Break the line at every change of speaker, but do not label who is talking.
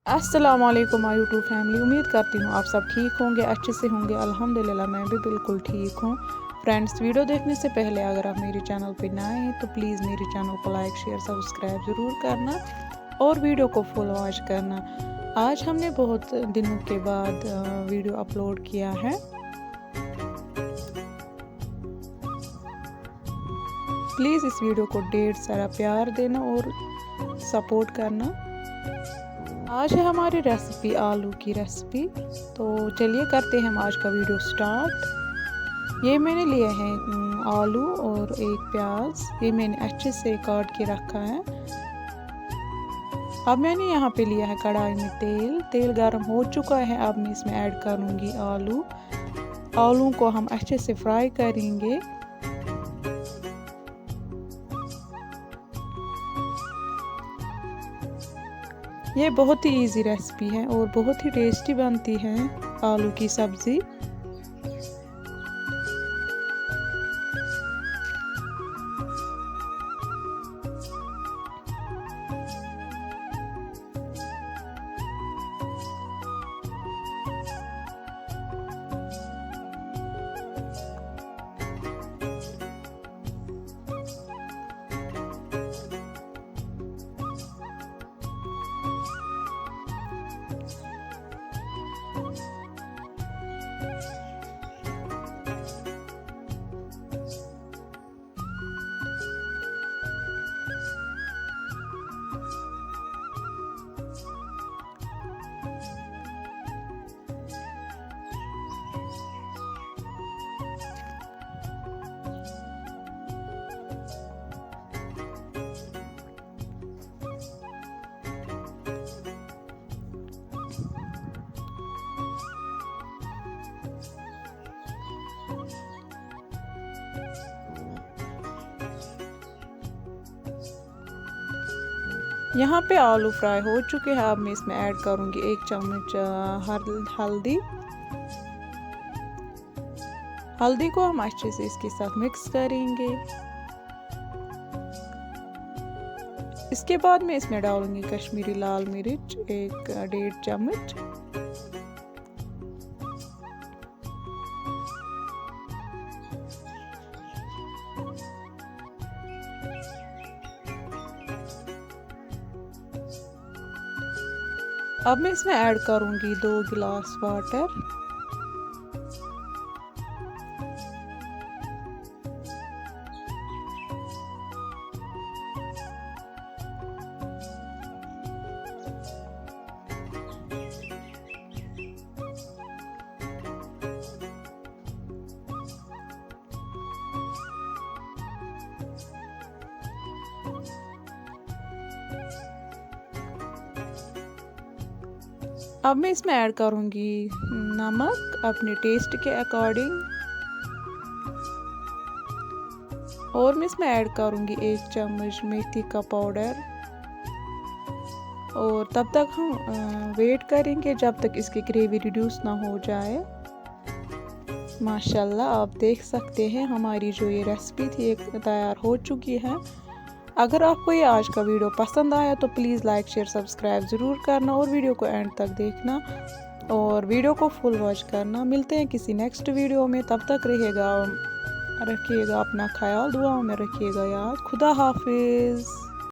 अस्सलाम वालेकुम my YouTube family. उम्मीद करती हूँ आप सब ठीक होंगे, अच्छे से होंगे। अल्हम्दुलिल्लाह मैं भी बिल्कुल ठीक हूँ। फ्रेंड्स, वीडियो देखने से पहले अगर आप मेरे चैनल पर नए हैं तो प्लीज़ मेरे चैनल को लाइक शेयर सब्सक्राइब ज़रूर करना और वीडियो को फुल वॉच करना। आज हमने बहुत दिनों के बाद वीडियो अपलोड किया है। प्लीज़ इस वीडियो को ढेर सारा प्यार देना और सपोर्ट करना। आज है हमारी रेसिपी आलू की रेसिपी। तो चलिए करते हैं हम आज का वीडियो स्टार्ट। ये मैंने लिए हैं आलू और एक प्याज, ये मैंने अच्छे से काट के रखा है। अब मैंने यहाँ पे लिया है कढ़ाई में तेल गर्म हो चुका है। अब मैं इसमें ऐड करूँगी आलू को हम अच्छे से फ्राई करेंगे। ये बहुत ही इजी रेसिपी है और बहुत ही टेस्टी बनती है आलू की सब्ज़ी। यहाँ पे आलू फ्राई हो चुके हैं। अब मैं इसमें ऐड करूँगी 1 चम्मच हल्दी को हम अच्छे से इसके साथ मिक्स करेंगे। इसके बाद मैं इसमें डालूंगी कश्मीरी लाल मिर्च 1.5 चम्मच। अब मैं इसमें ऐड करूँगी 2 गिलास वाटर। अब मैं इसमें ऐड करूँगी नमक अपने टेस्ट के अकॉर्डिंग और मैं इसमें ऐड करूँगी 1 चम्मच मेथी का पाउडर। और तब तक हम वेट करेंगे जब तक इसकी ग्रेवी रिड्यूस ना हो जाए। माशाल्लाह आप देख सकते हैं हमारी जो ये रेसिपी थी एक तैयार हो चुकी है। अगर आपको ये आज का वीडियो पसंद आया तो प्लीज़ लाइक शेयर सब्सक्राइब ज़रूर करना और वीडियो को एंड तक देखना और वीडियो को फुल वॉच करना। मिलते हैं किसी नेक्स्ट वीडियो में, तब तक रखिएगा अपना ख्याल, दुआओं में रखिएगा याद। खुदा हाफिज़।